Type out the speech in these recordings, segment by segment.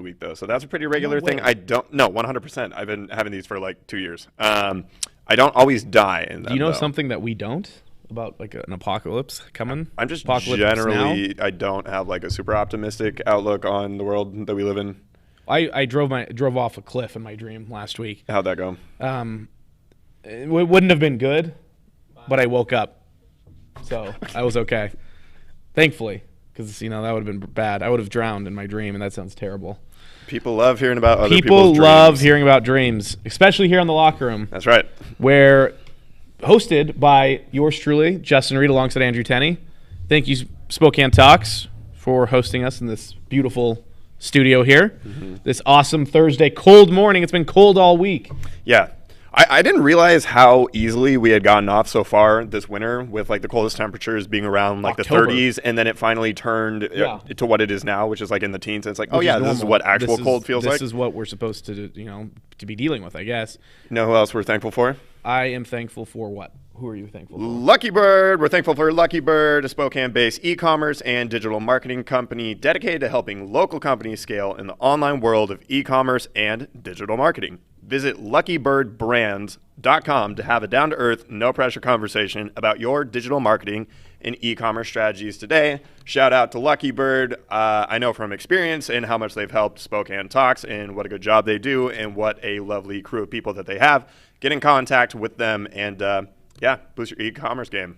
week though, so that's a pretty regular thing. I don't no 100%. I've been having these for like 2 years. I don't always die in them. Do you know though. something that we don't about like an apocalypse coming? I'm just Apocalypse generally now? I don't have like a super optimistic outlook on the world that we live in. I drove off a cliff in my dream last week. How'd that go? It wouldn't have been good, but I woke up, so I was okay. Thankfully, because that would have been bad. I would have drowned in my dream, and that sounds terrible. People love hearing about other People people's love dreams. hearing about dreams, especially here in the locker room. That's right. Where hosted by yours truly, Justin Reed, alongside Andrew Tenney. Thank you, Spokane Talks, for hosting us in this beautiful studio here. This awesome Thursday cold morning. It's been cold all week. Yeah. I didn't realize how easily we had gotten off so far this winter with like the coldest temperatures being around like October. the 30s, and then it finally turned to what it is now, which is like in the teens. And it's like, oh Which yeah, is this is normal. what actual cold feels like. This is what we're supposed to, to be dealing with, I guess. You know who else we're thankful for? I am thankful for what? Who are you thankful for? Lucky Bird. We're thankful for Lucky Bird, a Spokane-based e-commerce and digital marketing company dedicated to helping local companies scale in the online world of e-commerce and digital marketing. Visit luckybirdbrands.com to have a down-to-earth, no-pressure conversation about your digital marketing and e-commerce strategies today. Shout out to Lucky Bird. I know from experience and how much they've helped Spokane Talks and what a good job they do and what a lovely crew of people that they have. Get in contact with them and, boost your e-commerce game.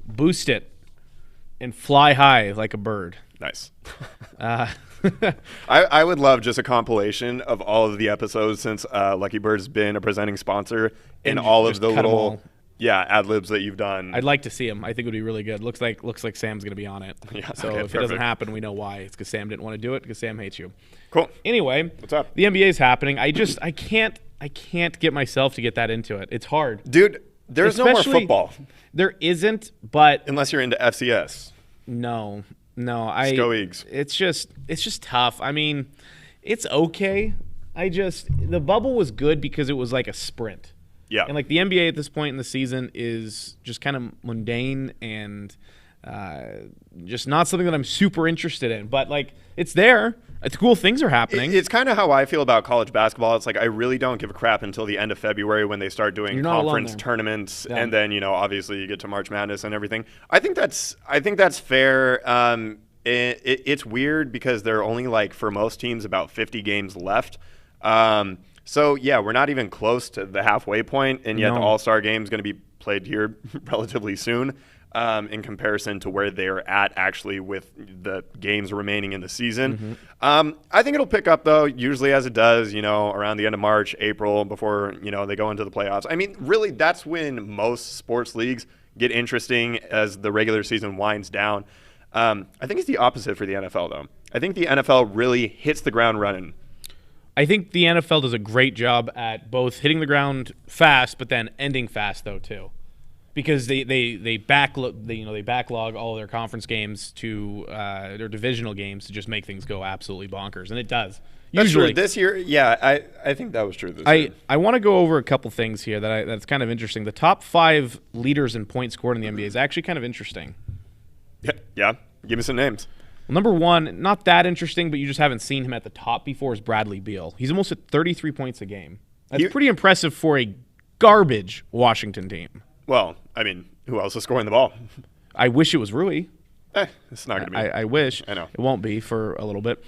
Boost it and fly high like a bird. Nice. I would love just a compilation of all of the episodes since Lucky Bird's been a presenting sponsor and all of just the cut 'em little all. ad-libs that you've done. I'd like to see him. I think it would be really good. Looks like Sam's going to be on it. Yeah, so okay, if it doesn't perfect. happen, we know why. It's because Sam didn't want to do it because Sam hates you. Cool. Anyway, What's up? The NBA is happening. I can't get myself to get that into it. It's hard. Dude, there's no more Especially- football There isn't, but unless you're into FCS. no. Go Eags. It's just tough. I mean, it's okay. The bubble was good because it was like a sprint. Yeah. And like the NBA at this point in the season is just kind of mundane and just not something that I'm super interested in. But like it's there. It's cool things are happening. It's kind of how I feel about college basketball. It's like I really don't give a crap until the end of February when they start doing You're not alone conference there. tournaments, Yeah. and then obviously you get to March Madness and everything. I think that's fair. It's weird because there are only like for most teams about 50 games left. So yeah, we're not even close to the halfway point, and yet No. the All-Star game is going to be played here relatively soon. In comparison to where they're at actually with the games remaining in the season. I think it'll pick up though, usually as it does, around the end of March, April, before, they go into the playoffs. I mean, really, that's when most sports leagues get interesting as the regular season winds down. I think it's the opposite for the NFL though. I think the NFL really hits the ground running. I think the NFL does a great job at both hitting the ground fast, but then ending fast though too. Because they backlog all of their conference games to their divisional games to just make things go absolutely bonkers, and it does. That's Usually, true. This year, yeah, I think that was true this year. I want to go over a couple things here that's kind of interesting. The top 5 leaders in points scored in the NBA is actually kind of interesting. Yeah, give me some names. Well, number 1, not that interesting, but you just haven't seen him at the top before, is Bradley Beal. He's almost at 33 points a game. That's pretty impressive for a garbage Washington team. Well, I mean, who else is scoring the ball? I wish it was Rui. It's not going to be. I wish. I know. It won't be for a little bit.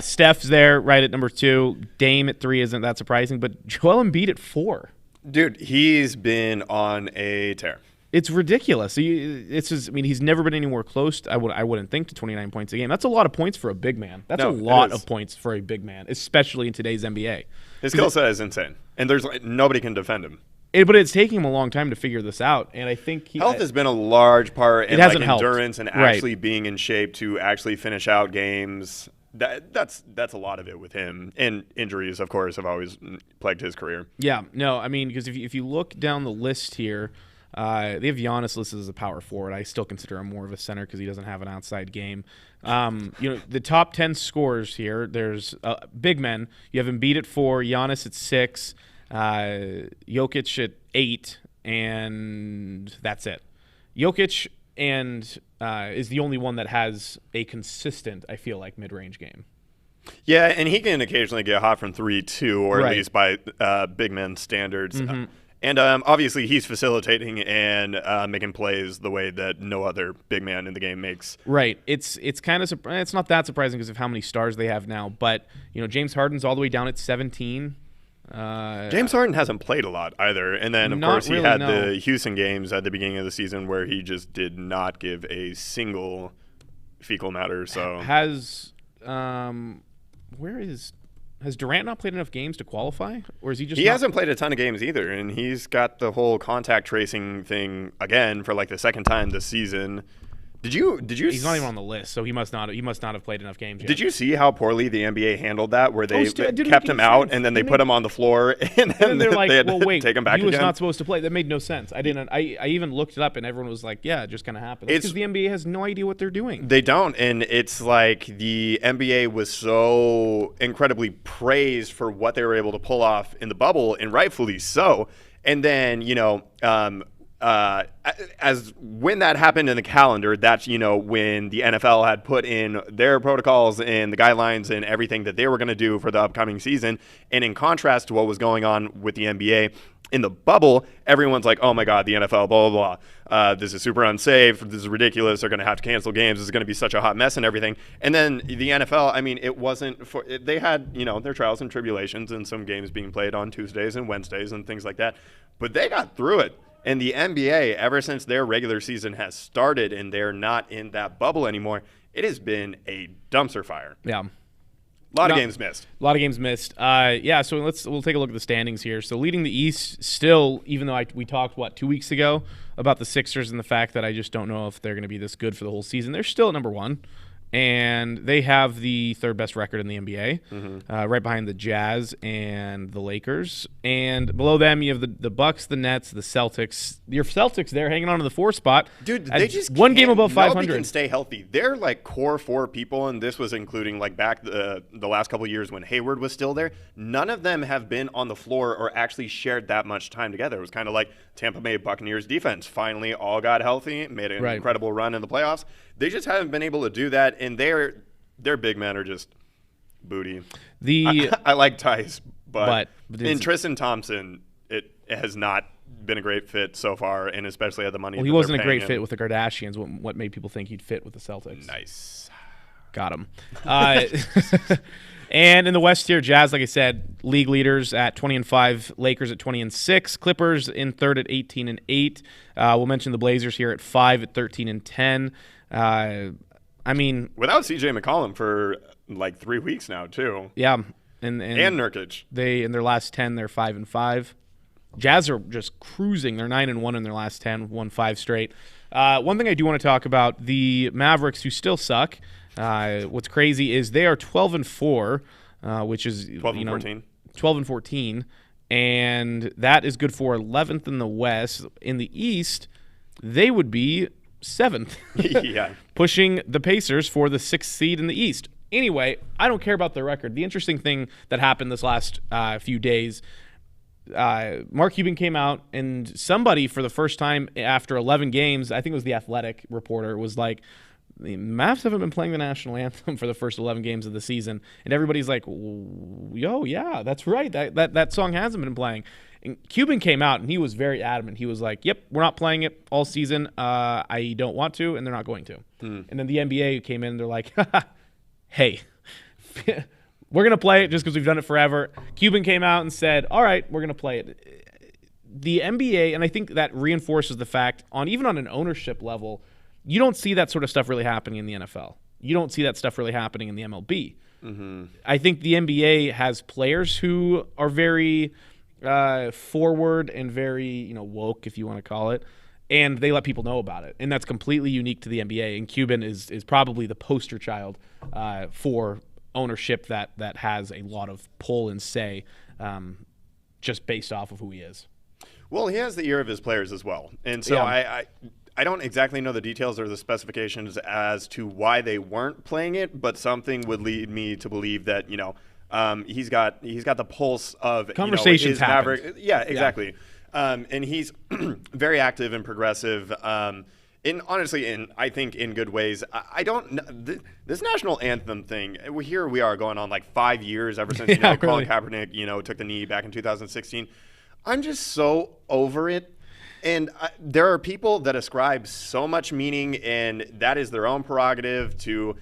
Steph's there right at number 2. Dame at 3 isn't that surprising, but Joel Embiid at 4. Dude, he's been on a tear. It's ridiculous. He's never been anywhere close. I wouldn't think to 29 points a game. That's a lot of points for a big man. That's No, a lot it is. of points for a big man, especially in today's NBA. His skill set is insane, and there's nobody can defend him. But it's taking him a long time to figure this out, and I think Health has been a large part in hasn't helped. endurance and Right. actually being in shape to actually finish out games. That's a lot of it with him. And injuries, of course, have always plagued his career. Yeah, no, I mean, because if you look down the list here, they have Giannis listed as a power forward. I still consider him more of a center because he doesn't have an outside game. The top 10 scorers here, there's big men. You have Embiid at 4, Giannis at 6, Jokic at 8, and that's it. Jokic is the only one that has a consistent, I feel like, mid-range game. Yeah, and he can occasionally get hot from 3 too, or Right. at least by big men standards. And obviously, he's facilitating and making plays the way that no other big man in the game makes. Right. It's kind of it's not that surprising because of how many stars they have now. But James Harden's all the way down at 17. James Harden hasn't played a lot either. And then, of Not course, he really, had no. the Houston games at the beginning of the season where he just did not give a single fecal matter. So Has has Durant not played enough games to qualify, or is he just? he hasn't played a ton of games either, and he's got the whole contact tracing thing again for like the second time this season. Did you? He's not even on the list, so he must not have played enough games yet. Did you see how poorly the NBA handled that, where they didn't kept make him any out sense. and then they Didn't put make- him on the floor, and And then they're like, they had "Well, to wait, take him back he was again? not supposed to play." That made no sense. I didn't. I even looked it up, and everyone was like, "Yeah, it just kind of happened." Because the NBA has no idea what they're doing. They don't, and it's like the NBA was so incredibly praised for what they were able to pull off in the bubble, and rightfully so. And then, as when that happened in the calendar, that's when the NFL had put in their protocols and the guidelines and everything that they were going to do for the upcoming season. And in contrast to what was going on with the NBA in the bubble, everyone's like, "Oh my God, the NFL, blah blah blah. This is super unsafe. This is ridiculous. They're going to have to cancel games. This is going to be such a hot mess and everything." And then the NFL, I mean, it wasn't for. They had their trials and tribulations and some games being played on Tuesdays and Wednesdays and things like that, but they got through it. And the NBA, ever since their regular season has started and they're not in that bubble anymore, it has been a dumpster fire. Yeah. A lot of games missed. A lot of games missed. So we'll take a look at the standings here. So leading the East still, even though we talked 2 weeks ago about the Sixers and the fact that I just don't know if they're going to be this good for the whole season. They're still at number 1, and they have the third best record in the NBA, right behind the Jazz and the Lakers. And below them, you have the Bucks, the Nets, the Celtics. Your Celtics, they're hanging on to the 4th spot. Dude, they just one game above Nobody 500. can stay healthy. They're like core 4 people, and this was including like back the last couple of years when Hayward was still there. None of them have been on the floor or actually shared that much time together. It was kind of like Tampa Bay Buccaneers defense finally all got healthy, made an incredible run in the playoffs. They just haven't been able to do that, and their big men are just booty. I like Tice, but in Tristan Thompson, it has not been a great fit so far, and especially at the money. Well, he wasn't a great fit with the Kardashians. What made people think he'd fit with the Celtics? Nice. Got him. And in the West here, Jazz, like I said, league leaders at 20-5, Lakers at 20-6, Clippers in third at 18-8. We'll mention the Blazers here at 5 at 13-10. I mean, without CJ McCollum for like 3 weeks now too. Yeah, and Nurkic. They in their last 10, they're 5-5. Jazz are just cruising. They're 9-1 in their last 10, won 5 straight. One thing I do want to talk about, the Mavericks, who still suck. What's crazy is they are 12-4, which is 12-14. 12-14, and that is good for 11th in the West. In the East, they would be 7th. Yeah. Pushing the Pacers for the 6th seed in the East. Anyway, I don't care about their record. The interesting thing that happened this last few days, Mark Cuban came out, and somebody for the first time after 11 games, I think it was the Athletic reporter, was like, the Mavs haven't been playing the national anthem for the first 11 games of the season. And everybody's like, yo, yeah, that's right. That song hasn't been playing. And Cuban came out, and he was very adamant. He was like, yep, we're not playing it all season. I don't want to, and they're not going to. And then the NBA came in, and they're like, hey, we're going to play it just because we've done it forever. Cuban came out and said, all right, we're going to play it. The NBA, and I think that reinforces the fact, even on an ownership level, you don't see that sort of stuff really happening in the NFL. You don't see that stuff really happening in the MLB. I think the NBA has players who are very forward and very woke, if you want to call it, and they let people know about it. And that's completely unique to the NBA. And Cuban is probably the poster child for ownership that has a lot of pull and say just based off of who he is. Well, he has the ear of his players as well. And so I don't exactly know the details or the specifications as to why they weren't playing it, but something would lead me to believe that he's got the pulse of conversations his Maverick. Yeah, exactly. And he's very active and progressive. I think in good ways. I don't know. This national anthem thing, here we are going on like 5 years ever since, Yeah, Colin really. Kaepernick, took the knee back in 2016. I'm just so over it. And there are people that ascribe so much meaning, and that is their own prerogative to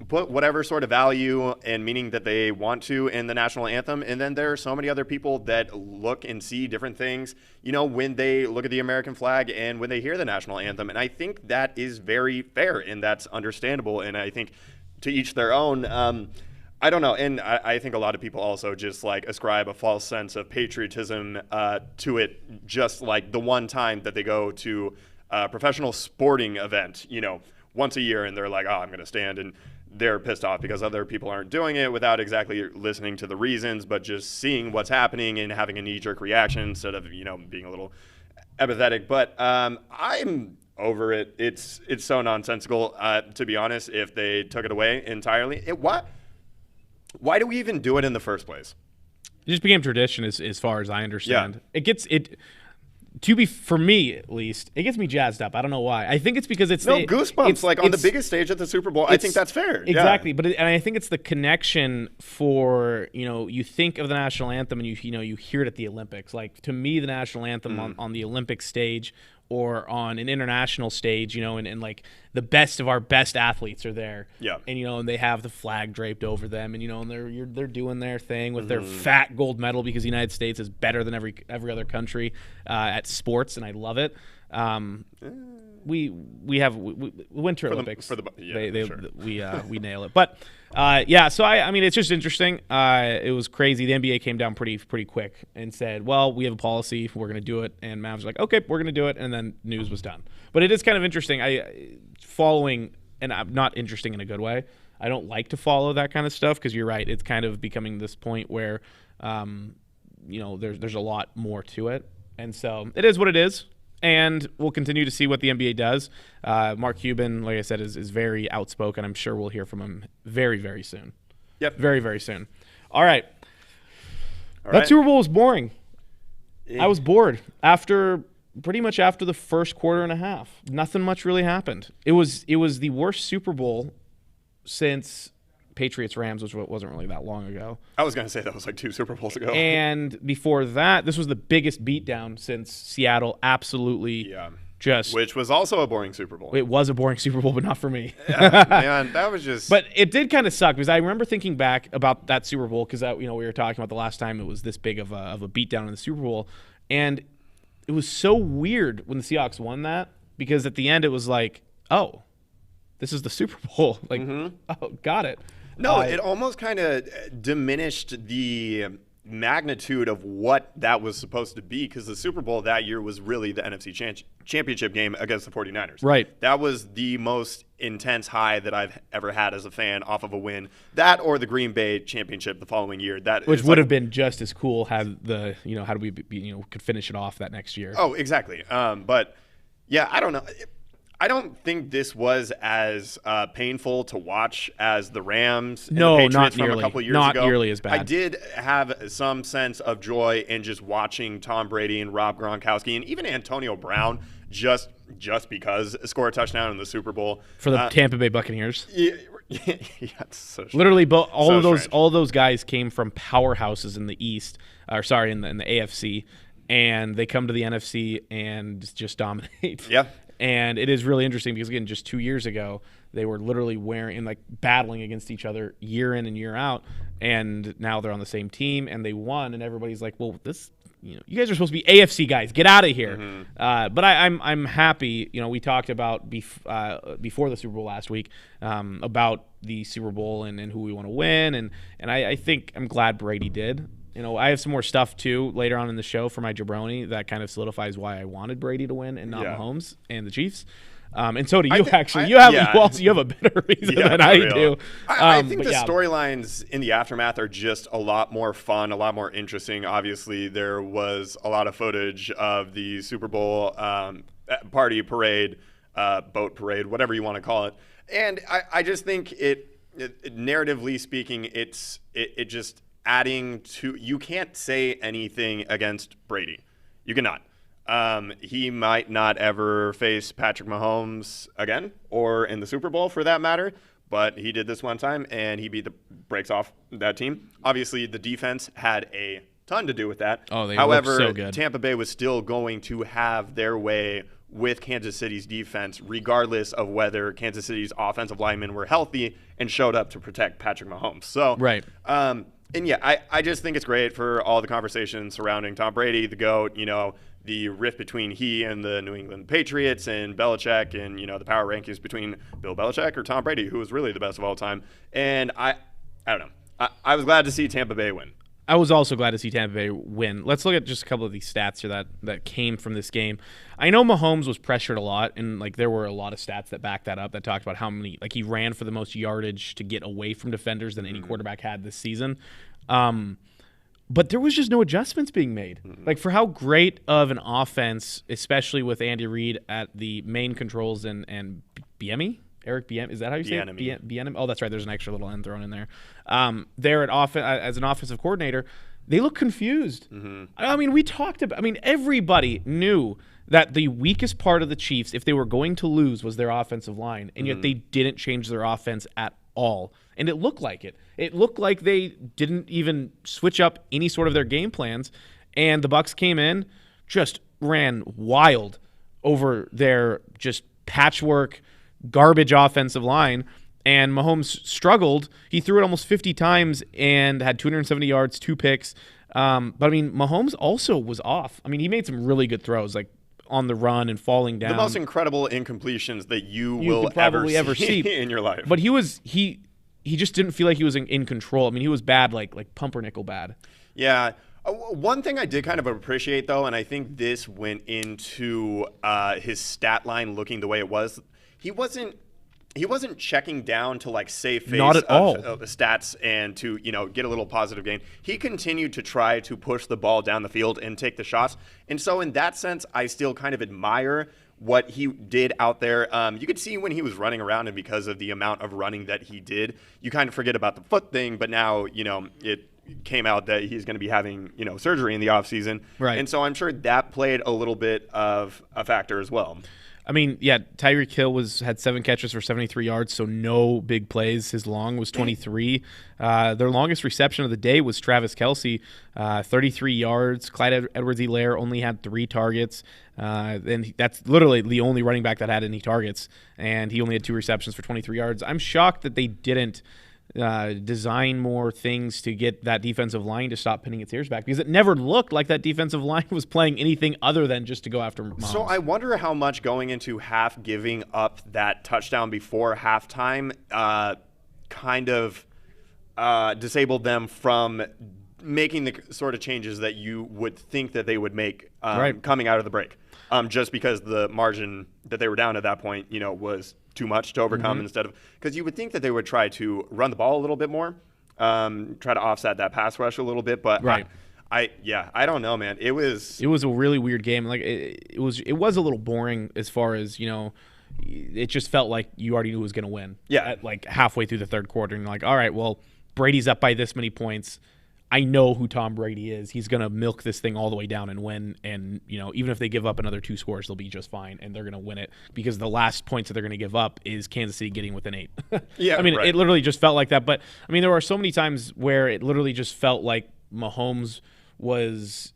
put whatever sort of value and meaning that they want to in the national anthem. And then there are so many other people that look and see different things, when they look at the American flag and when they hear the national anthem. And I think that is very fair and that's understandable. And I think to each their own. I don't know. And I think a lot of people also just like ascribe a false sense of patriotism to it, just like the one time that they go to a professional sporting event, once a year, and they're like, oh, I'm going to stand, and they're pissed off because other people aren't doing it without exactly listening to the reasons, but just seeing what's happening and having a knee-jerk reaction instead of, being a little empathetic. But I'm over it. It's so nonsensical, to be honest, if they took it away entirely. Why do we even do it in the first place? It just became tradition, as far as I understand. Yeah. For me at least, it gets me jazzed up. I don't know why. I think it's because it's goosebumps. On the biggest stage at the Super Bowl, I think that's fair. Exactly, Yeah. but and I think it's the connection for you think of the national anthem and you hear it at the Olympics. Like to me, the national anthem on the Olympic stage or on an international stage, and like the best of our best athletes are there. Yeah. And and they have the flag draped over them, and and they're doing their thing with their fat gold medal because the United States is better than every other country at sports, and I love it. We have Winter Olympics. We nail it. But so I mean it's just interesting. It was crazy. The NBA came down pretty quick and said, well, we have a policy, we're going to do it, and Mavs was like, okay, we're going to do it, and then news was done. But it is kind of interesting. And I'm not interesting in a good way. I don't like to follow that kind of stuff because you're right. It's kind of becoming this point where there's a lot more to it, and so it is what it is. And we'll continue to see what the NBA does. Mark Cuban, like I said, is very outspoken. I'm sure we'll hear from him very, very soon. Yep. Very, very soon. All right. That Super Bowl was boring. I was bored pretty much after the first quarter and a half. Nothing much really happened. It was the worst Super Bowl since Patriots-Rams, which wasn't really that long ago. I was going to say that was like 2 Super Bowls ago. And before that, this was the biggest beatdown since Seattle absolutely which was also a boring Super Bowl. It was a boring Super Bowl, but not for me. Yeah, man, that was just... But it did kind of suck because I remember thinking back about that Super Bowl because we were talking about the last time it was this big of a beatdown in the Super Bowl. And it was so weird when the Seahawks won that because at the end it was like, oh, this is the Super Bowl. Like, oh, got it. No, it almost kind of diminished the magnitude of what that was supposed to be because the Super Bowl that year was really the NFC Championship game against the 49ers. Right. That was the most intense high that I've ever had as a fan off of a win. That or the Green Bay Championship the following year. Which would have been just as cool had how do we could finish it off that next year. Oh, exactly. But yeah, I don't know. I don't think this was as painful to watch as the Rams and the Patriots from a couple years ago. Not nearly as bad. I did have some sense of joy in just watching Tom Brady and Rob Gronkowski and even Antonio Brown just because score a touchdown in the Super Bowl for the Tampa Bay Buccaneers. Yeah, it's so literally, all of those guys came from powerhouses in the East, in the AFC, and they come to the NFC and just dominate. Yeah. And it is really interesting because, again, just 2 years ago, they were literally battling against each other year in and year out. And now they're on the same team and they won. And everybody's like, well, you guys are supposed to be AFC guys. Get out of here. Mm-hmm. But I'm happy. We talked about before the Super Bowl last week about the Super Bowl and who we want to win. And I think I'm glad Brady did. I have some more stuff, too, later on in the show for my Jabroni that kind of solidifies why I wanted Brady to win and not Mahomes and the Chiefs. And so do you, actually. You have a better reason than I do. I think the storylines in the aftermath are just a lot more fun, a lot more interesting. Obviously, there was a lot of footage of the Super Bowl party parade, boat parade, whatever you want to call it. And I just think it narratively speaking, it just adding to, you can't say anything against Brady. You cannot. He might not ever face Patrick Mahomes again, or in the Super Bowl for that matter. But he did this one time, and he beat the brakes off that team. Obviously, the defense had a ton to do with that. Oh, they However, looked so good. Tampa Bay was still going to have their way with Kansas City's defense, regardless of whether Kansas City's offensive linemen were healthy and showed up to protect Patrick Mahomes. So, right. And yeah, I just think it's great for all the conversation surrounding Tom Brady, the GOAT, the rift between he and the New England Patriots and Belichick, and, the power rankings between Bill Belichick or Tom Brady, who was really the best of all time. And I don't know. I was glad to see Tampa Bay win. I was also glad to see Tampa Bay win. Let's look at just a couple of these stats here that came from this game. I know Mahomes was pressured a lot, and there were a lot of stats that backed that up that talked about how many he ran for the most yardage to get away from defenders than any quarterback had this season. But there was just no adjustments being made. For how great of an offense, especially with Andy Reid at the main controls and Bieniemy? Eric Bieniemy, is that how you say it? Bieniemy. Oh, that's right. There's an extra little N thrown in there. There as an offensive coordinator, they look confused. I mean, we talked about. I mean, everybody knew that the weakest part of the Chiefs, if they were going to lose, was their offensive line, and yet they didn't change their offense at all. And it looked like it. It looked like they didn't even switch up any sort of their game plans, and the Bucs came in, just ran wild over their just patchwork garbage offensive line, and Mahomes struggled. He threw it almost 50 times and had 270 yards, 2 picks. But I mean, Mahomes also was off. I mean, he made some really good throws, on the run and falling down. The most incredible incompletions that you will probably ever see in your life. But he just didn't feel like he was in control. I mean, he was bad, like pumpernickel bad. Yeah. One thing I did kind of appreciate, though, and I think this went into his stat line looking the way it was, he wasn't checking down to save face Not at all. Of the stats and to get a little positive gain. He continued to try to push the ball down the field and take the shots. And so in that sense, I still kind of admire what he did out there. You could see when he was running around, and because of the amount of running that he did, you kind of forget about the foot thing. But now it came out that he's going to be having surgery in the offseason. Right. And so I'm sure that played a little bit of a factor as well. I mean, yeah, Tyreek Hill had 7 catches for 73 yards, so no big plays. His long was 23. Their longest reception of the day was Travis Kelce, 33 yards. Clyde Edwards-Helaire only had 3 targets. And that's literally the only running back that had any targets, and he only had 2 receptions for 23 yards. I'm shocked that they didn't design more things to get that defensive line to stop pinning its ears back, because it never looked like that defensive line was playing anything other than just to go after Mahomes. So I wonder how much going into half giving up that touchdown before halftime kind of disabled them from making the sort of changes that you would think that they would make coming out of the break. Just because the margin that they were down at that point, was too much to overcome instead of – because you would think that they would try to run the ball a little bit more, try to offset that pass rush a little bit. But I don't know, man. It was a really weird game. It was a little boring as far as, it just felt like you already knew who was going to win. Yeah. At halfway through the third quarter. And you're like, all right, well, Brady's up by this many points. I know who Tom Brady is. He's going to milk this thing all the way down and win. And, even if they give up another 2 scores, they'll be just fine. And they're going to win it because the last points that they're going to give up is Kansas City getting within 8. Yeah, I mean, it literally just felt like that. But, I mean, there were so many times where it literally just felt like Mahomes was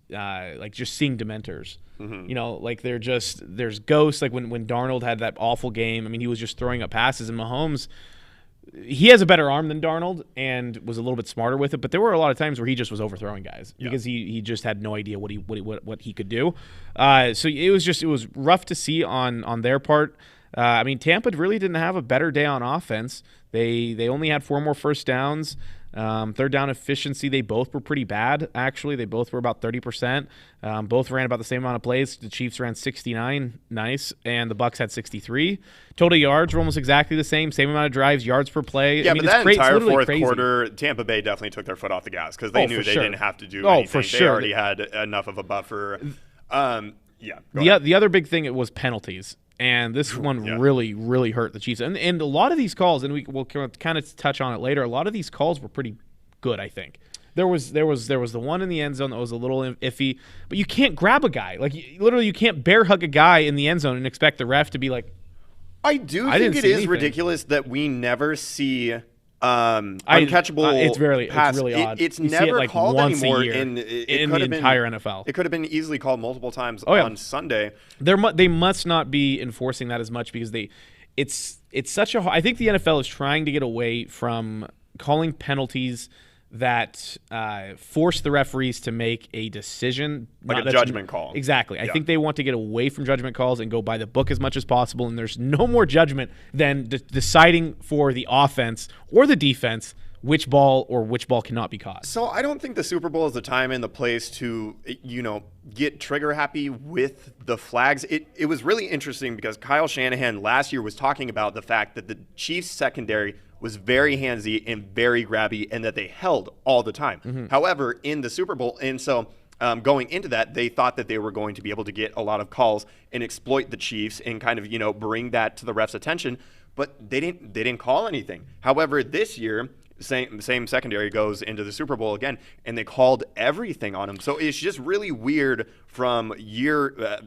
just seeing Dementors. There's ghosts. Like when Darnold had that awful game, I mean, he was just throwing up passes. And Mahomes, he has a better arm than Darnold and was a little bit smarter with it, but there were a lot of times where he just was overthrowing guys because he just had no idea what he could do. So it was rough to see on their part. I mean, Tampa really didn't have a better day on offense. They only had 4 more first downs. Third down efficiency, they both were pretty bad, actually. They both were about 30%. Both ran about the same amount of plays. The Chiefs ran 69, nice, and the Bucs had 63. Total yards were almost exactly the same amount of drives, yards per play. Yeah, I mean, but that entire fourth crazy. Quarter, Tampa Bay definitely took their foot off the gas because they knew they didn't have to do anything. For sure. They already had enough of a buffer. The other big thing was penalties. And this one really, really hurt the Chiefs. And a lot of these calls, and we'll kind of touch on it later, a lot of these calls were pretty good, I think. There was the one in the end zone that was a little iffy, but you can't grab a guy. Like, literally, you can't bear hug a guy in the end zone and expect the ref to be like, I think it is ridiculous that we never see uncatchable it's really odd. It's you never see it like called once anymore a year in the entire NFL. It could have been easily called multiple times on Sunday. They must not be enforcing that as much because it's such a. I think the NFL is trying to get away from calling penalties that force the referees to make a decision, like a judgment call. Exactly. I think they want to get away from judgment calls and go by the book as much as possible. And there's no more judgment than deciding for the offense or the defense which ball cannot be caught. So I don't think the Super Bowl is the time and the place to, get trigger happy with the flags. It was really interesting because Kyle Shanahan last year was talking about the fact that the Chiefs secondary was very handsy and very grabby, and that they held all the time. Mm-hmm. However, in the Super Bowl, and so going into that, they thought that they were going to be able to get a lot of calls and exploit the Chiefs and kind of, bring that to the refs' attention, but they didn't call anything. However, this year, same secondary goes into the Super Bowl again, and they called everything on them. So it's just really weird from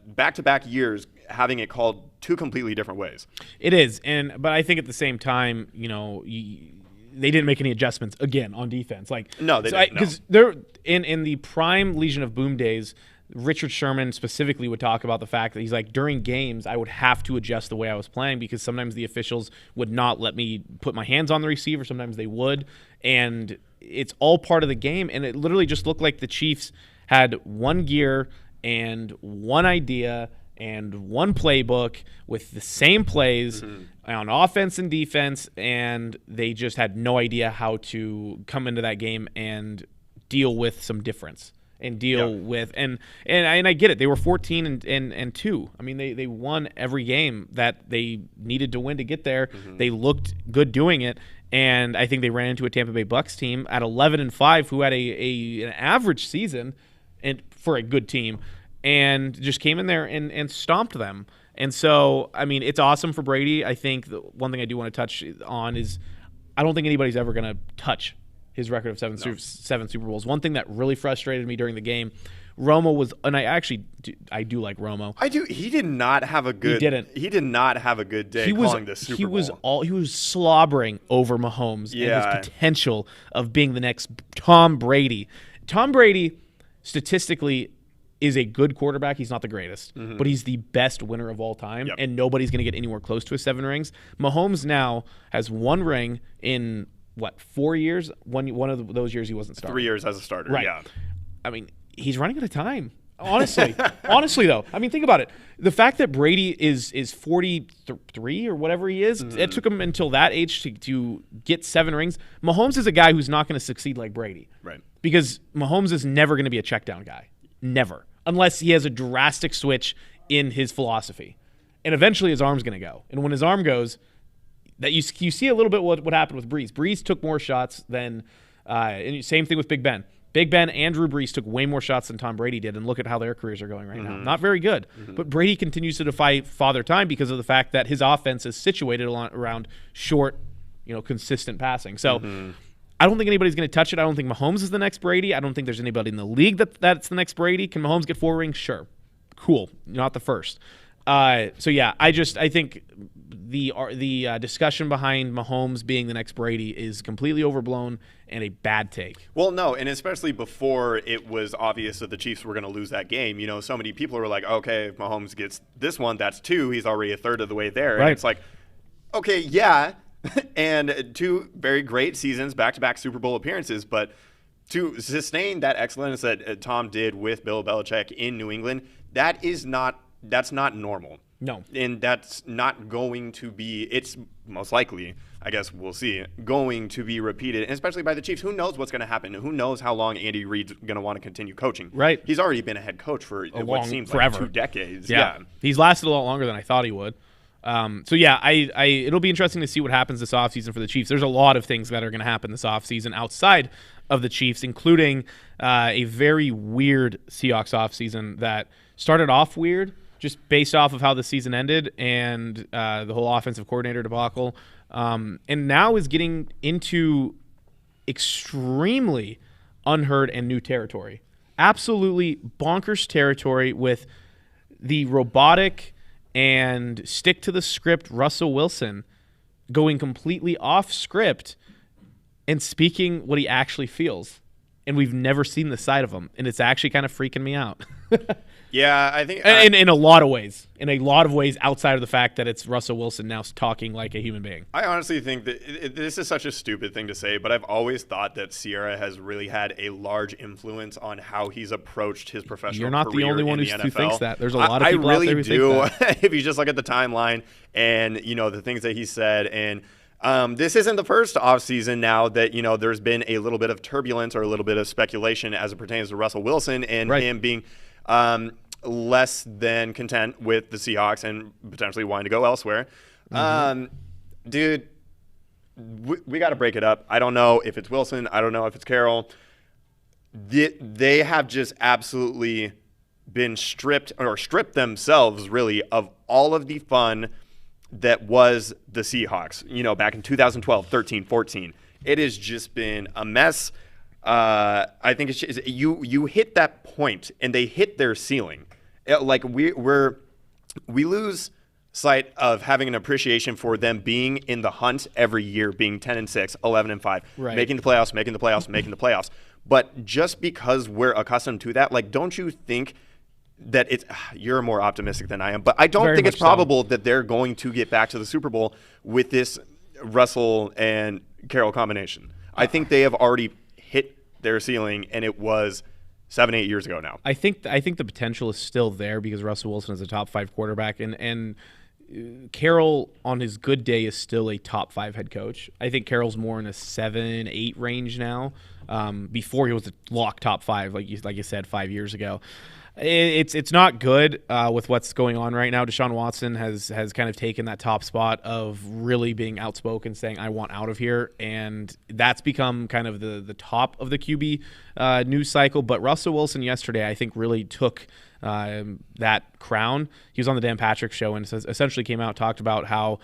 back-to-back years having it called two completely different ways. It is, but I think at the same time, they didn't make any adjustments again on defense. No, they didn't. Because they're in the prime Legion of Boom days. Richard Sherman specifically would talk about the fact that he's like, during games, I would have to adjust the way I was playing because sometimes the officials would not let me put my hands on the receiver. Sometimes they would. And it's all part of the game. And it literally just looked like the Chiefs had one gear and one idea and one playbook with the same plays on offense and defense. And they just had no idea how to come into that game and deal with some difference. And deal with and I get it. They were 14 and 2. I mean, they won every game that they needed to win to get there. Mm-hmm. They looked good doing it, and I think they ran into a Tampa Bay Bucks team at 11-5 who had an average season and for a good team, and just came in there and stomped them. And so, I mean, it's awesome for Brady. I think the one thing I do want to touch on is I don't think anybody's ever going to touch his record of seven Super Bowls. One thing that really frustrated me during the game, Romo was, and I do like Romo. I do. He did not have a good. He did not have a good day calling this Super Bowl. He was slobbering over Mahomes and his potential of being the next Tom Brady. Tom Brady, statistically, is a good quarterback. He's not the greatest, but he's the best winner of all time, and nobody's going to get anywhere close to his 7 rings. Mahomes now has 1 ring in 4 years? One of those years he wasn't starting. 3 years as a starter, right. Yeah. I mean, he's running out of time. Honestly. Honestly, though. I mean, think about it. The fact that Brady is 43 or whatever he is, it took him until that age to get 7 rings. Mahomes is a guy who's not going to succeed like Brady. Right. Because Mahomes is never going to be a check down guy. Never. Unless he has a drastic switch in his philosophy. And eventually his arm's going to go. And when his arm goes, that you see a little bit what happened with Breeze. Breeze took more shots than and same thing with Big Ben. Big Ben and Drew Brees took way more shots than Tom Brady did, and look at how their careers are going right now. Not very good. But Brady continues to defy Father Time because of the fact that his offense is situated around short, consistent passing. So I don't think anybody's going to touch it. I don't think Mahomes is the next Brady. I don't think there's anybody in the league that's the next Brady. Can Mahomes get 4 rings? Sure. Cool. Not the first. I think the discussion behind Mahomes being the next Brady is completely overblown and a bad take. Well, no, and especially before it was obvious that the Chiefs were going to lose that game. So many people were like, okay, if Mahomes gets this one, that's 2. He's already a third of the way there. Right. And it's like, okay, yeah, and 2 very great seasons, back-to-back Super Bowl appearances, but to sustain that excellence that Tom did with Bill Belichick in New England, that's not normal. No. And that's not going to be, it's most likely, I guess we'll see, going to be repeated, and especially by the Chiefs. Who knows what's going to happen? Who knows how long Andy Reid's going to want to continin't coaching? Right. He's already been a head coach for what seems forever. like 2 decades. Yeah. He's lasted a lot longer than I thought he would. It'll be interesting to see what happens this offseason for the Chiefs. There's a lot of things that are going to happen this offseason outside of the Chiefs, including a very weird Seahawks offseason that started off weird, just based off of how the season ended and the whole offensive coordinator debacle, and now is getting into extremely unheard and new territory. Absolutely bonkers territory with the robotic and stick to the script Russell Wilson going completely off script and speaking what he actually feels. And we've never seen the side of him, and it's actually kind of freaking me out. Yeah, I think in a lot of ways. In a lot of ways outside of the fact that it's Russell Wilson now talking like a human being. I honestly think that this is such a stupid thing to say, but I've always thought that Sierra has really had a large influence on how he's approached his professional career. You're not the only one who thinks that. There's a lot of people out there who think that. If you just look at the timeline and the things that he said, and this isn't the first offseason now that there's been a little bit of turbulence or a little bit of speculation as it pertains to Russell Wilson and him being less than content with the Seahawks and potentially wanting to go elsewhere. Dude, we got to break it up. I don't know if it's Wilson. I don't know if it's Carroll. They have just absolutely been stripped themselves, really, of all of the fun that was the Seahawks, back in 2012, 13, 14. It has just been a mess. I think it's just, you hit that point and they hit their ceiling. We lose sight of having an appreciation for them being in the hunt every year, being 10-6, 11-5, making the playoffs. But just because we're accustomed to that, don't you think that you're more optimistic than I am, but I don't think it's probable that they're going to get back to the Super Bowl with this Russell and Carroll combination. I think they have already hit their ceiling, and it was 7-8 years ago now. I think the potential is still there because Russell Wilson is a top 5 quarterback, and Carroll on his good day is still a top 5 head coach. I think Carroll's more in a 7-8 range now. Before he was a lock top 5, like you said 5 years ago. It's not good with what's going on right now. Deshaun Watson has kind of taken that top spot of really being outspoken, saying, I want out of here. And that's become kind of the top of the QB news cycle. But Russell Wilson yesterday, I think, really took that crown. He was on the Dan Patrick show and essentially came out, talked about how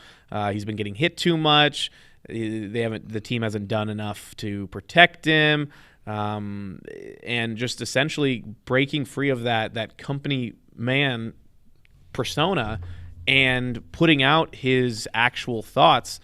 he's been getting hit too much. The team hasn't done enough to protect him. And just essentially breaking free of that company man persona and putting out his actual thoughts,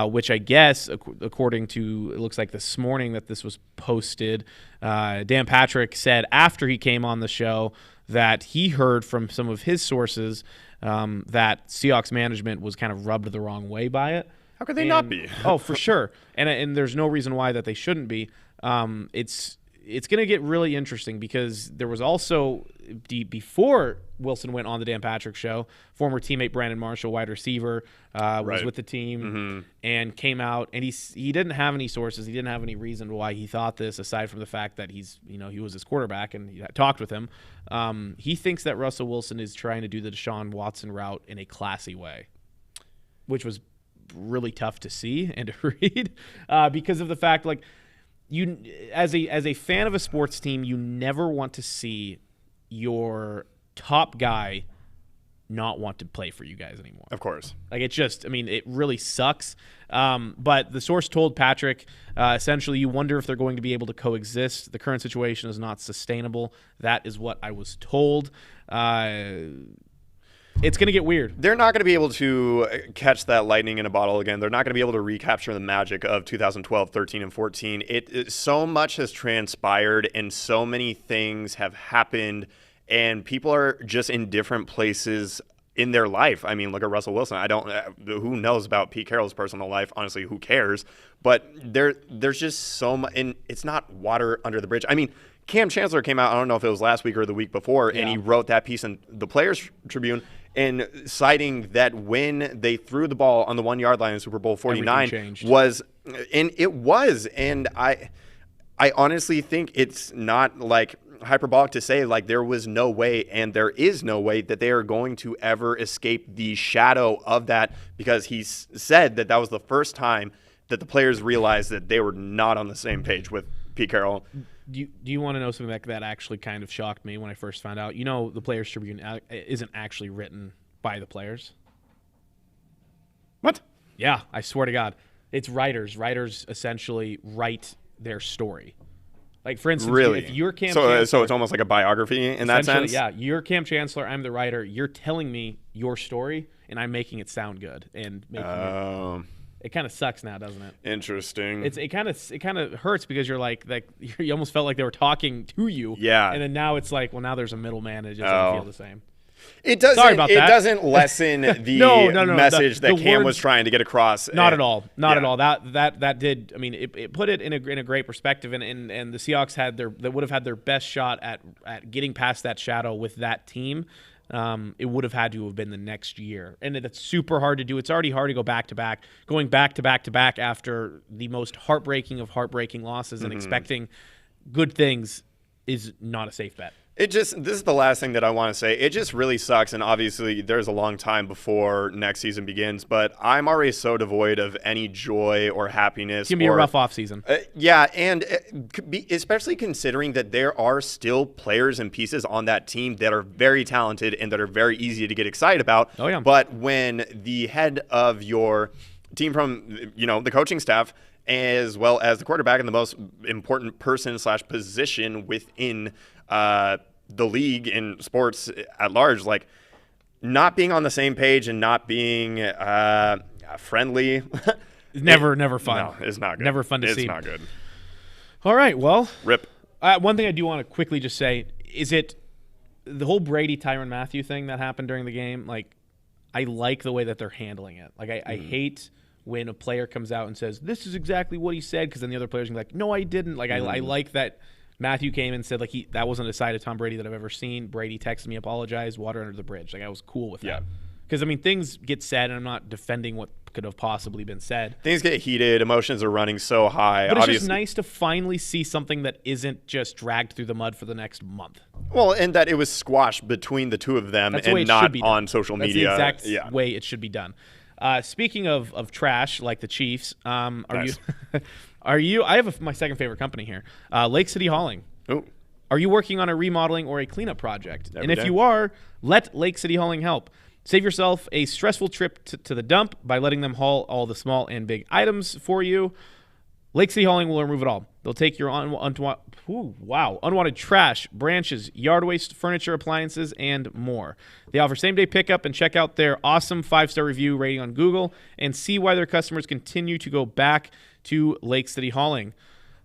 which I guess, according to, it looks like this morning that this was posted, Dan Patrick said after he came on the show that he heard from some of his sources that Seahawks management was kind of rubbed the wrong way by it. How could they not be? Oh, for sure. And there's no reason why that they shouldn't be. It's going to get really interesting because there was also, before Wilson went on the Dan Patrick show, former teammate Brandon Marshall, wide receiver, was with the team and came out, and he didn't have any sources. He didn't have any reason why he thought this, aside from the fact that he was his quarterback and he talked with him. He thinks that Russell Wilson is trying to do the Deshaun Watson route in a classy way, which was really tough to see and to read because of the fact, you as a fan of a sports team, you never want to see your top guy not want to play for you guys anymore. Of course. It really sucks. But the source told Patrick, essentially, you wonder if they're going to be able to coexist. The current situation is not sustainable. That is what I was told. It's going to get weird. They're not going to be able to catch that lightning in a bottle again. They're not going to be able to recapture the magic of 2012, 13, and 14. So much has transpired and so many things have happened, and people are just in different places in their life. I mean, look at Russell Wilson. Who knows about Pete Carroll's personal life? Honestly, who cares? But there's just so much, and it's not water under the bridge. I mean, Cam Chancellor came out, I don't know if it was last week or the week before, and he wrote that piece in the Players Tribune, and citing that when they threw the ball on the 1 yard line in Super Bowl 49 was, and it was, and I honestly think it's not hyperbolic to say there was no way, and there is no way that they are going to ever escape the shadow of that, because he said that was the first time that the players realized that they were not on the same page with Pete Carroll. Do you want to know something that actually kind of shocked me when I first found out? The Players Tribune isn't actually written by the players. What? Yeah, I swear to God. It's writers. Writers essentially write their story. Like, for instance, Really? if you're Cam So Chancellor, it's almost like a biography in that essentially, sense? yeah, you're Cam Chancellor, I'm the writer, you're telling me your story, and I'm making it sound good and making it kind of sucks now, doesn't it? Interesting. It kind of hurts because you're like you almost felt like they were talking to you. Yeah. And then now it's like, well, now there's a middleman. It just doesn't feel the same. It doesn't. Sorry about that. It doesn't lessen the No, message that the Cam words, was trying to get across. Not at all. Not at all. That did. I mean, it put it in a great perspective, and the Seahawks would have had their best shot at getting past that shadow with that team. It would have had to have been the next year, and that's super hard to do. It's already hard to go back to back, going back to back to back after the most heartbreaking of heartbreaking losses, and expecting good things is not a safe bet. This is the last thing that I want to say. It just really sucks, and obviously there's a long time before next season begins, but I'm already so devoid of any joy or happiness. It's going to be a rough offseason. Yeah, and especially considering that there are still players and pieces on that team that are very talented and that are very easy to get excited about. Oh, yeah. But when the head of your team from, the coaching staff, as well as the quarterback and the most important person/position within the league in sports at large, like not being on the same page and not being friendly. Never fun. No, it's not good. Never fun to see. It's not good. All right, well. Rip. One thing I do want to quickly just say, is it the whole Brady Tyrann Mathieu thing that happened during the game? Like, I like the way that they're handling it. Like, I hate when a player comes out and says, this is exactly what he said, because then the other players can be like, no, I didn't. Like, I like that Matthew came and said, like, that wasn't a side of Tom Brady that I've ever seen. Brady texted me, apologized, water under the bridge. Like, I was cool with that. Because, I mean, things get said, and I'm not defending what could have possibly been said. Things get heated. Emotions are running so high. But it's just nice to finally see something that isn't just dragged through the mud for the next month. Well, and that it was squashed between the two of them and not on social media. That's the exact way it should be done. Speaking of trash, like the Chiefs, Nice. Are you? I have my second favorite company here, Lake City Hauling. Ooh. Are you working on a remodeling or a cleanup project? Every and if day. you are, let Lake City Hauling help. Save yourself a stressful trip to the dump by letting them haul all the small and big items for you. Lake City Hauling will remove it all. They'll take your unwanted trash, branches, yard waste, furniture, appliances, and more. They offer same-day pickup, and check out their awesome 5-star review rating on Google and see why their customers continue to go back to Lake City Hauling.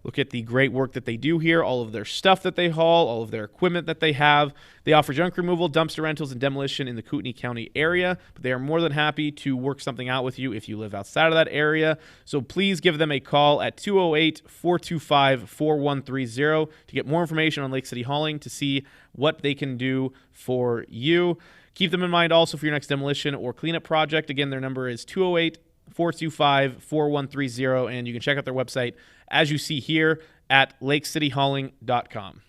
Look at the great work that they do here, all of their stuff that they haul, all of their equipment that they have. They offer junk removal, dumpster rentals, and demolition in the Kootenai County area, but they are more than happy to work something out with you if you live outside of that area. So please give them a call at 208-425-4130 to get more information on Lake City Hauling to see what they can do for you. Keep them in mind also for your next demolition or cleanup project. Again, their number is 208-425-4130, and you can check out their website as you see here at lakecityhauling.com.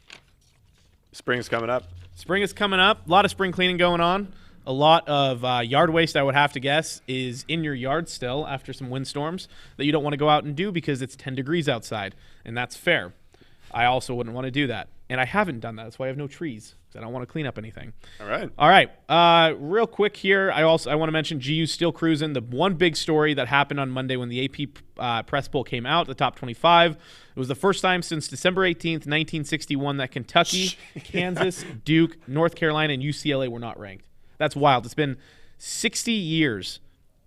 Spring's coming up. Spring is coming up. A lot of spring cleaning going on. A lot of yard waste, I would have to guess, is in your yard still after some windstorms that you don't want to go out and do because it's 10 degrees outside, and that's fair. I also wouldn't want to do that, and I haven't done that. That's why I have no trees, because I don't want to clean up anything. All right. Real quick here, I want to mention GU's still cruising. The one big story that happened on Monday when the AP press poll came out, the top 25, it was the first time since December 18th, 1961 that Kentucky, Kansas, Duke, North Carolina, and UCLA were not ranked. That's wild. It's been 60 years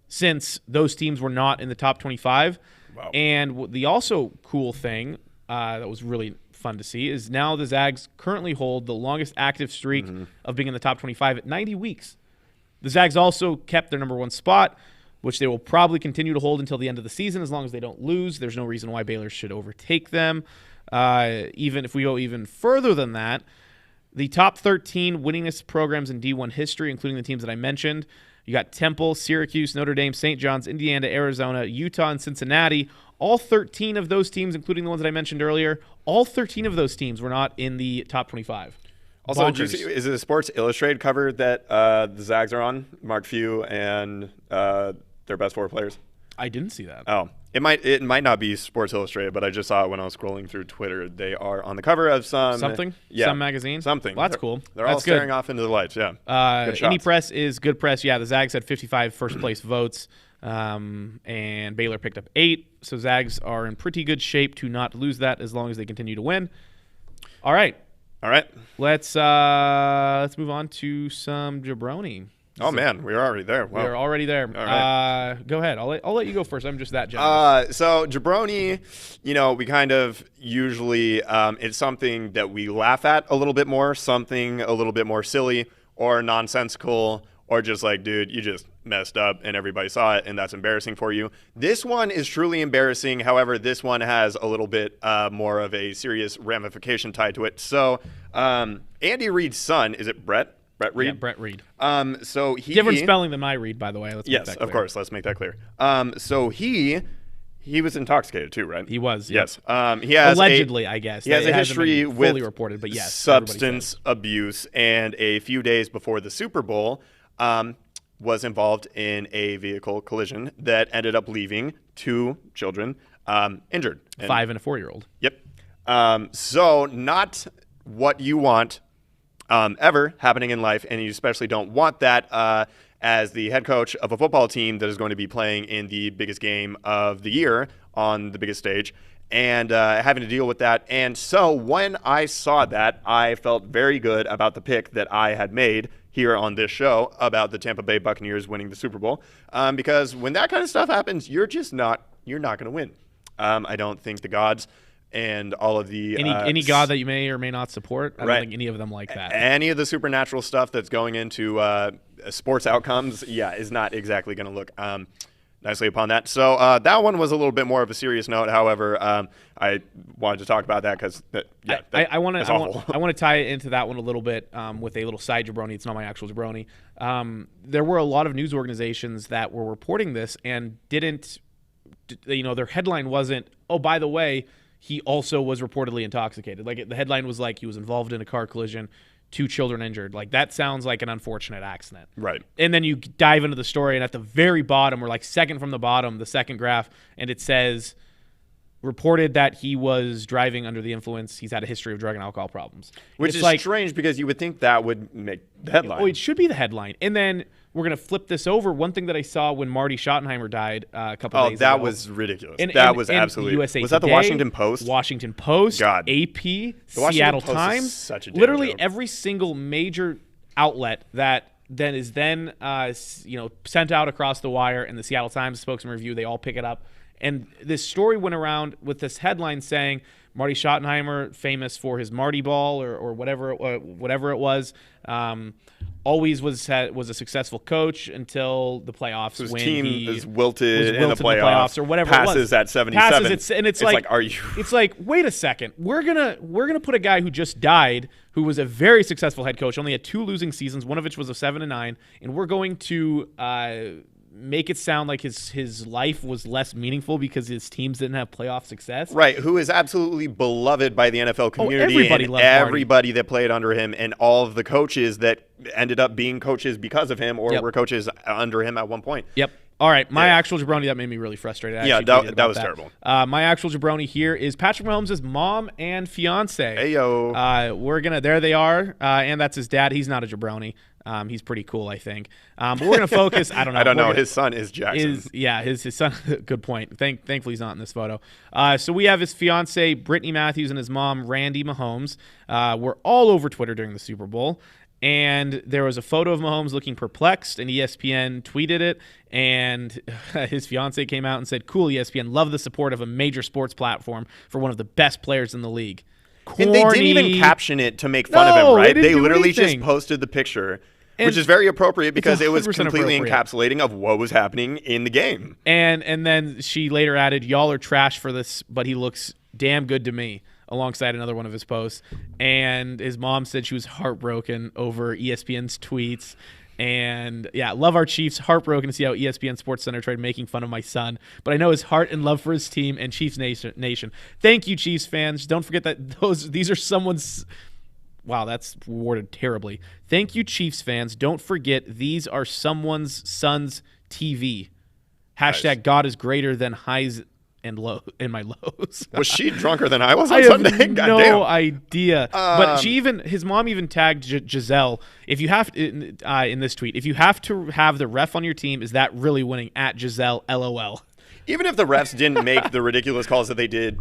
since those teams were not in the top 25. Wow. And the also cool thing that was really fun to see is now the Zags currently hold the longest active streak of being in the top 25 at 90 weeks. The Zags also kept their number one spot, which they will probably continue to hold until the end of the season as long as they don't lose. There's no reason why Baylor should overtake them. Even if we go even further than that, the top 13 winningest programs in D1 history, including the teams that I mentioned, you got Temple, Syracuse, Notre Dame, St. John's, Indiana, Arizona, Utah, and Cincinnati. All 13 of those teams, including the ones that I mentioned earlier, all 13 of those teams were not in the top 25. Also, is it a Sports Illustrated cover that the Zags are on? Mark Few and their best 4 players. I didn't see that. Oh, it might not be Sports Illustrated, but I just saw it when I was scrolling through Twitter. They are on the cover of some magazine. Something. Well, that's cool. They're all staring off into the lights. Yeah. Any press is good press. Yeah, the Zags had 55 first place votes, and Baylor picked up 8. So Zags are in pretty good shape to not lose that as long as they continue to win. All right. Let's move on to some jabroni. Oh, man, we're already there. Wow. We're already there. All right. Go ahead. I'll let you go first. I'm just that generous. So jabroni, we kind of usually it's something that we laugh at a little bit more, something a little bit more silly or nonsensical, or just like, dude, you just messed up and everybody saw it and that's embarrassing for you. This one is truly embarrassing. However, this one has a little bit more of a serious ramification tied to it. So Andy Reid's son, is it Brett? Brett Reid? Yeah, Brett Reid. So he different spelling than my Reid, by the way. Let's make that clear. Of course. Let's make that clear. So he was intoxicated too, right? He was. Yes. He has allegedly, I guess. He has a history with fully reported, but yes, substance abuse, and a few days before the Super Bowl, was involved in a vehicle collision that ended up leaving 2 children injured. 5 and a 4-year-old. Yep. So not what you want ever happening in life, and you especially don't want that as the head coach of a football team that is going to be playing in the biggest game of the year on the biggest stage, and having to deal with that. And so when I saw that, I felt very good about the pick that I had made here on this show about the Tampa Bay Buccaneers winning the Super Bowl, because when that kind of stuff happens, you're not going to win. I don't think the gods and all of the any god that you may or may not support, I don't think any of them like that. Any of the supernatural stuff that's going into sports outcomes, is not exactly going to look nicely upon that. So that one was a little bit more of a serious note. However, I wanted to talk about that because I want to tie it into that one a little bit with a little side jabroni. It's not my actual jabroni. There were a lot of news organizations that were reporting this and didn't, their headline wasn't, oh, by the way, he also was reportedly intoxicated. Like the headline was like he was involved in a car collision, 2 children injured. Like that sounds like an unfortunate accident. Right. And then you dive into the story, and at the very bottom, or like second from the bottom, the second graph, and it says reported that he was driving under the influence. He's had a history of drug and alcohol problems. Which is like, strange because you would think that would make the headline. Oh, it should be the headline. And then we're going to flip this over. One thing that I saw when Marty Schottenheimer died a couple of days ago. Oh, that was ridiculous. That was absolutely. USA was that Today, the Washington Post? Washington Post, God. AP, the Seattle Post Times. Is such a literally joke. Every single major outlet that then is sent out across the wire, and the Seattle Times spokesman review, they all pick it up. And this story went around with this headline saying Marty Schottenheimer, famous for his Marty Ball or whatever it was, always was a successful coach until the playoffs. So his when team he is wilted in the playoffs or whatever. Passes it was. at 77. It's like, are you? It's like, wait a second. We're gonna put a guy who just died, who was a very successful head coach, only had 2 losing seasons, one of which was a 7-9, and we're going to make it sound like his life was less meaningful because his teams didn't have playoff success. Right, who is absolutely beloved by the NFL community. Everybody and loved everybody that played under him, and all of the coaches that ended up being coaches because of him or were coaches under him at one point. Yep. All right, my actual jabroni, that made me really frustrated. That was terrible. My actual jabroni here is Patrick Mahomes' mom and fiance. Hey, yo. There they are, and that's his dad. He's not a jabroni. He's pretty cool, I think. But we're going to focus, I don't know. I don't know. His son is Jackson. His son, good point. Thankfully, he's not in this photo. So we have his fiance, Brittany Matthews, and his mom, Randy Mahomes. We're all over Twitter during the Super Bowl. And there was a photo of Mahomes looking perplexed, and ESPN tweeted it, and his fiance came out and said, "Cool, ESPN, love the support of a major sports platform for one of the best players in the league." Corny. And they didn't even caption it to make fun of him, right? They literally just posted the picture, which is very appropriate because it was completely encapsulating of what was happening in the game. And then she later added, "Y'all are trash for this, but he looks damn good to me," alongside another one of his posts. And his mom said she was heartbroken over ESPN's tweets. And love our Chiefs. Heartbroken to see how ESPN Sports Center tried making fun of my son, but I know his heart and love for his team and Chiefs Nation. Thank you, Chiefs fans. Don't forget that these are someone's. Wow, that's worded terribly. Thank you, Chiefs fans. Don't forget these are someone's son's TV. Hashtag nice. God is greater than highs and low in my lows. Was she drunker than I was on Sunday? I have no idea. But his mom even tagged Giselle. If you have in this tweet, if you have to have the ref on your team, is that really winning? At Giselle, LOL. Even if the refs didn't make the ridiculous calls that they did,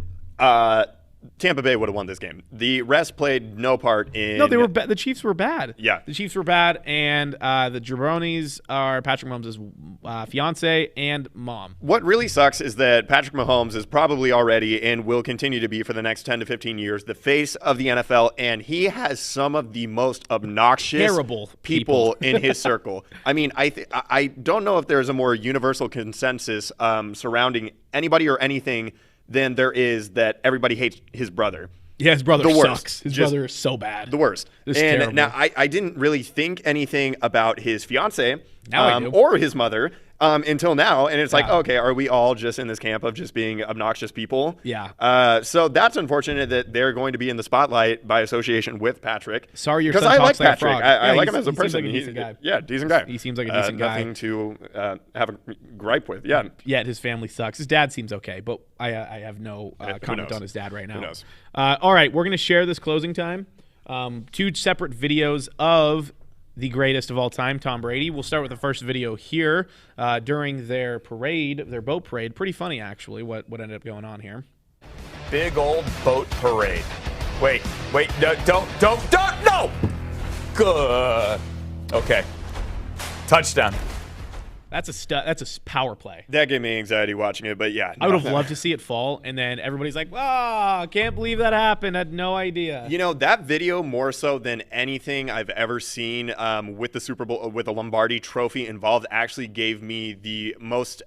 Tampa Bay would have won this game. The rest played no part in. No, they were the Chiefs were bad. Yeah, the Chiefs were bad, and the Jabronis are Patrick Mahomes' fiance and mom. What really sucks is that Patrick Mahomes is probably already and will continue to be for the next 10 to 15 years the face of the NFL, and he has some of the most obnoxious, terrible people in his circle. I mean, I don't know if there's a more universal consensus surrounding anybody or anything than there is that everybody hates his brother. Yeah, his brother the worst. sucks. His brother is so bad. The worst. This and terrible. now I didn't really think anything about his fiance Now I do. or his mother until now. And it's like, okay, are we all just in this camp of just being obnoxious people? Yeah. So that's unfortunate that they're going to be in the spotlight by association with Patrick. Sorry, your son because I like talks like a Patrick. frog. I Yeah, like him as a person. Seems like a decent guy. Yeah, decent guy. He seems like a decent guy. Nothing to have a gripe with. Yeah. Yet his family sucks. His dad seems okay, but I have no comment on his dad right now. Who knows? All right, we're going to share this closing time. 2 separate videos of the greatest of all time, Tom Brady. We'll start with the first video here during their parade, their boat parade. Pretty funny, actually, what ended up going on here. Big old boat parade. Wait, no, don't, no! Good. Okay. Touchdown. That's a power play. That gave me anxiety watching it, but yeah. I would have loved to see it fall, and then everybody's like, "Ah, can't believe that happened. I had no idea." You know, that video, more so than anything I've ever seen with the Super Bowl, with the Lombardi Trophy involved, actually gave me the most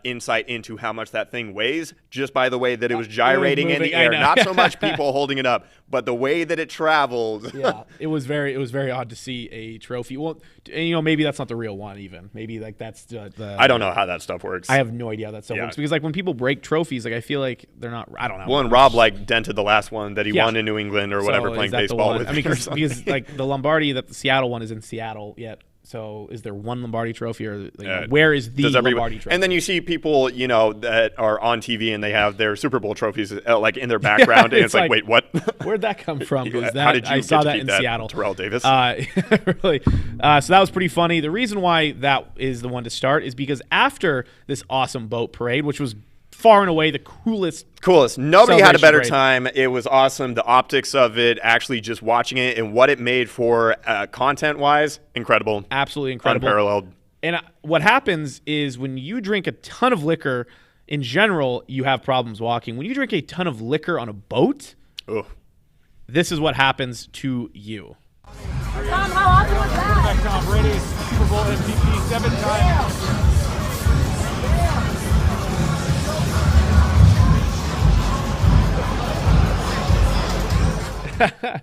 insight into how much that thing weighs, just by the way that it was gyrating in the air. Not so much people holding it up, but the way that it traveled. Yeah, it was very odd to see a trophy. Well, and, you know, maybe that's not the real one even. Maybe like that's I don't know how that stuff works. I have no idea how that stuff works, because like when people break trophies, like I feel like they're not. I don't know. Well, and Rob like dented the last one that he won in New England or whatever, playing baseball with. I mean, because like the Lombardi, that the Seattle one is in Seattle yet. So is there one Lombardi trophy, or like, where is the Lombardi trophy? And then you see people, you know, that are on TV and they have their Super Bowl trophies like in their background, and it's like, wait, what? Where'd that come from? Because How did you I saw that in that, Seattle. Terrell Davis. Really. So that was pretty funny. The reason why that is the one to start is because after this awesome boat parade, which was far and away the coolest. Nobody had a better parade. time. It was awesome. The optics of it, actually just watching it and what it made for content-wise, incredible. Absolutely incredible. Unparalleled. And what happens is when you drink a ton of liquor, in general, you have problems walking. When you drink a ton of liquor on a boat, this is what happens to you. Tom, how awesome was that? Tom Brady, Super Bowl MVP 7 times.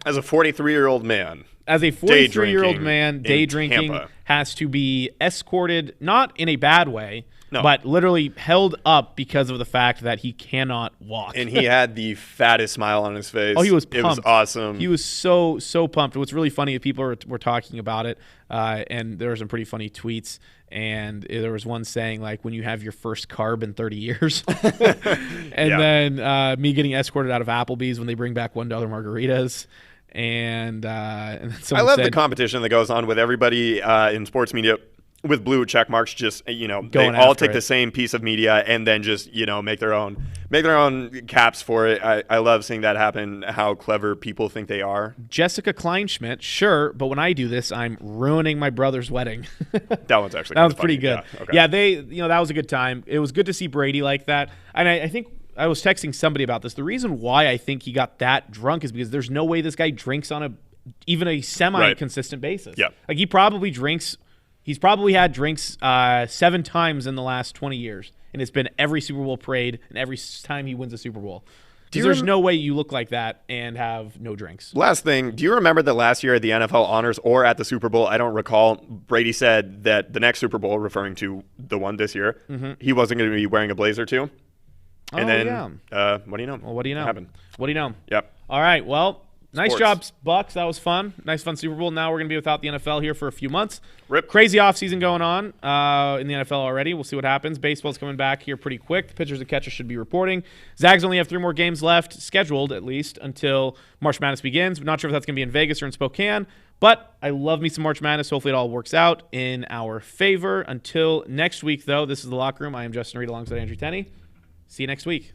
As a 43-year-old man. As a 43-year-old man, day in drinking Tampa. has to be escorted, not in a bad way, No. but literally held up because of the fact that he cannot walk. And he had the fattest smile on his face. Oh, he was pumped. It was awesome. He was so pumped. What's really funny is people were talking about it, and there were some pretty funny tweets. And there was one saying, like, when you have your first carb in 30 years. And then me getting escorted out of Applebee's when they bring back $1 margaritas. And then I love the competition that goes on with everybody in sports media with blue check marks. Just, you know, they all take the same piece of media and then just, you know, make their own caps for it. I love seeing that happen, how clever people think they are. Jessica Kleinschmidt, sure, but when I do this, I'm ruining my brother's wedding. That one's actually that was pretty good. Yeah, okay. Yeah, that was a good time. It was good to see Brady like that. And I think I was texting somebody about this. The reason why I think he got that drunk is because there's no way this guy drinks on even a semi-consistent basis. Yeah. Like he probably drinks. He's probably had drinks 7 times in the last 20 years, and it's been every Super Bowl parade and every time he wins a Super Bowl. Because there's no way you look like that and have no drinks. Last thing, do you remember that last year at the NFL Honors or at the Super Bowl, I don't recall, Brady said that the next Super Bowl, referring to the one this year, he wasn't going to be wearing a blazer too? And what do you know? Well, what do you know? What happened? What do you know? Yep. All right, well, nice Sports. job, Bucks. That was fun. Nice, fun Super Bowl. Now we're going to be without the NFL here for a few months. Rip. Crazy offseason going on in the NFL already. We'll see what happens. Baseball's coming back here pretty quick. The pitchers and catchers should be reporting. Zags only have 3 more games left, scheduled at least, until March Madness begins. We're not sure if that's going to be in Vegas or in Spokane, but I love me some March Madness. Hopefully it all works out in our favor. Until next week, though, this is The Locker Room. I am Justin Reed alongside Andrew Tenney. See you next week.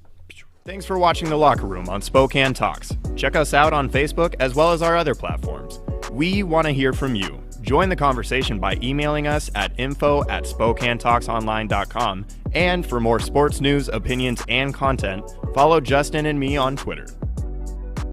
Thanks for watching The Locker Room on Spokane Talks. Check us out on Facebook as well as our other platforms. We want to hear from you. Join the conversation by emailing us at info@SpokaneTalksOnline.com. And for more sports news, opinions, and content, follow Justin and me on Twitter.